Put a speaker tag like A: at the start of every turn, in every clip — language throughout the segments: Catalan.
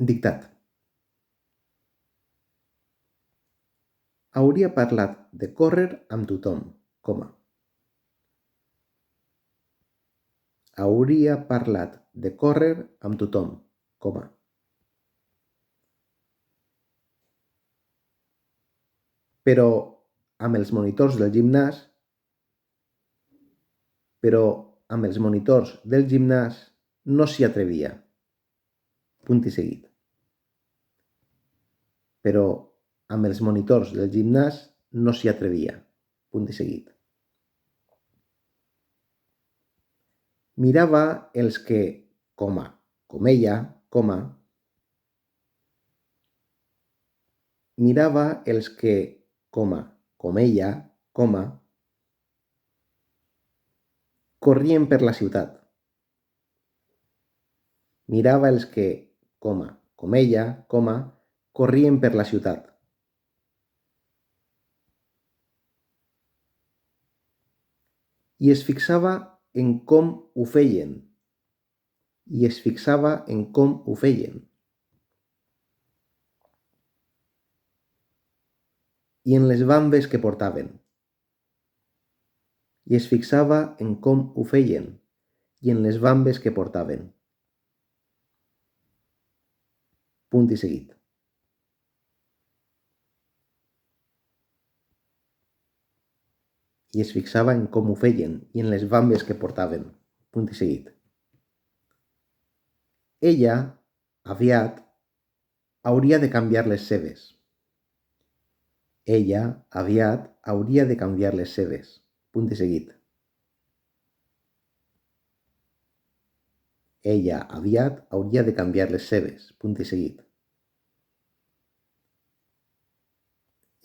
A: Dictat. Hauria parlat de córrer amb tothom, coma. Hauria parlat de córrer amb tothom, coma. Però amb els monitors del gimnàs no s'hi atrevia. Punt i seguit. Però amb els monitors del gimnàs no s'hi atrevia. Punt i seguit. Mirava els que, com ella, mirava els que, com ella, corrien per la ciutat. Mirava els que, com ella, corrien per la ciutat. I es fixava en com ho feien. I en les bambes que portaven. I es fixava en com ho feien i en les bambes que portaven. Punt i seguit. I es fixava en com ho feien i en les bambes que portaven. Punt i seguit. Ella, aviat, hauria de canviar les seves. Ella, aviat, hauria de canviar les seves. Punt i seguit. Ella, aviat, hauria de canviar les seves. Punt i seguit.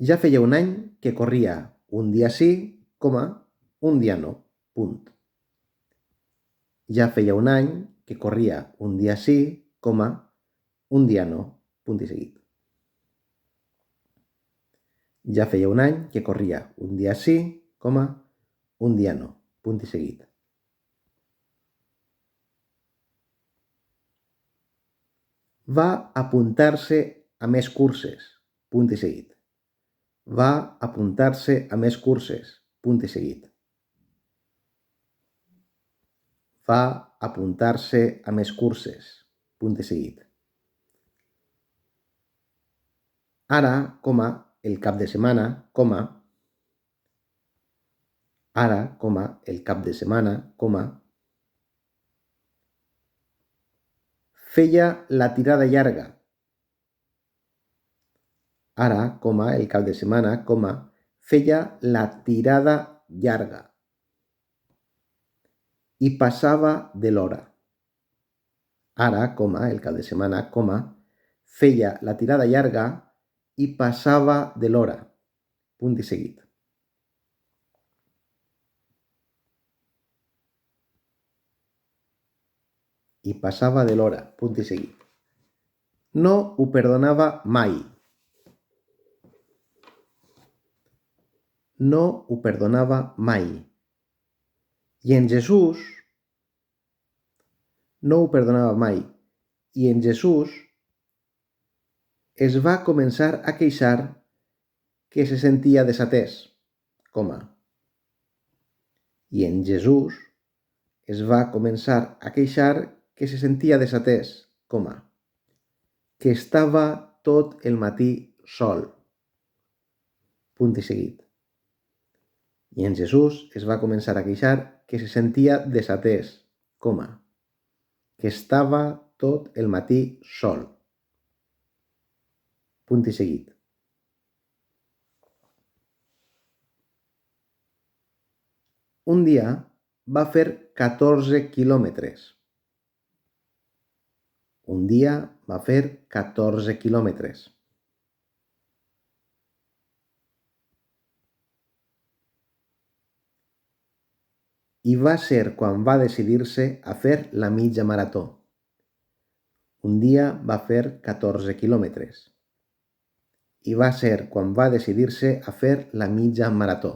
A: Ja feia un any que corria un dia sí, un dia no. Punt. Ja feia un any que corria un dia sí, un dia no. Punt i seguit. Ja feia un any que corria un dia sí, un dia no. Punt i seguit. Va apuntar-se a més curses. Punt i seguit. Va apuntar-se a més curses. Punt i seguit. Va apuntar-se a més curses. Punt i seguit. Ara, el cap de setmana, feia la tirada llarga. Ara, el cap de setmana, feia la tirada llarga. I passava de l'hora. Ara, el cap de setmana, feia la tirada llarga i passava de l'hora. Punt i seguit. I passava de l'hora. Punt i seguit. No ho perdonava mai. No ho perdonava mai. I en Jesús no ho perdonava mai. I en Jesús es va començar a queixar que se sentia desatès, I en Jesús es va començar a queixar que se sentia desatès, que estava tot el matí sol. Punt i seguit. I en Jesús es va començar a queixar que se sentia desatès, que estava tot el matí sol. Punt i seguit. Un dia va fer 14 quilòmetres. Un dia va fer 14 quilòmetres. I va ser quan va decidir-se a fer la mitja marató. Un dia va fer 14 quilòmetres. I va ser quan va decidir-se a fer la mitja marató.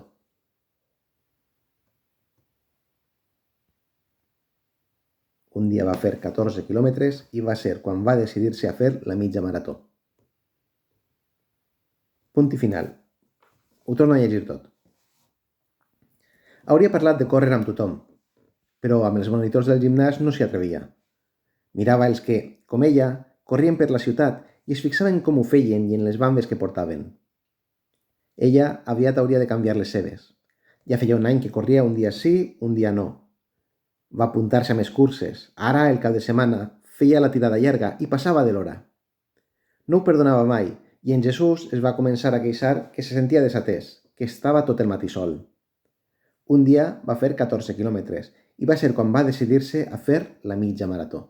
A: Un dia va fer 14 quilòmetres i va ser quan va decidir-se a fer la mitja marató. Punt i final. Ho torno a llegir tot. Hauria parlat de córrer amb tothom, però amb els monitors del gimnàs no s'hi atrevia. Mirava els que, com ella, corrien per la ciutat i es fixaven com ho feien i en les bambes que portaven. Ella aviat hauria de canviar les seves. Ja feia un any que corria un dia sí, un dia no. Va apuntar-se a més curses. Ara, el cap de setmana, feia la tirada llarga i passava de l'hora. No ho perdonava mai i en Jesús es va començar a queixar que se sentia desatès, que estava tot el matí sol. Un dia va fer 14 quilòmetres i va ser quan va decidir-se a fer la mitja marató.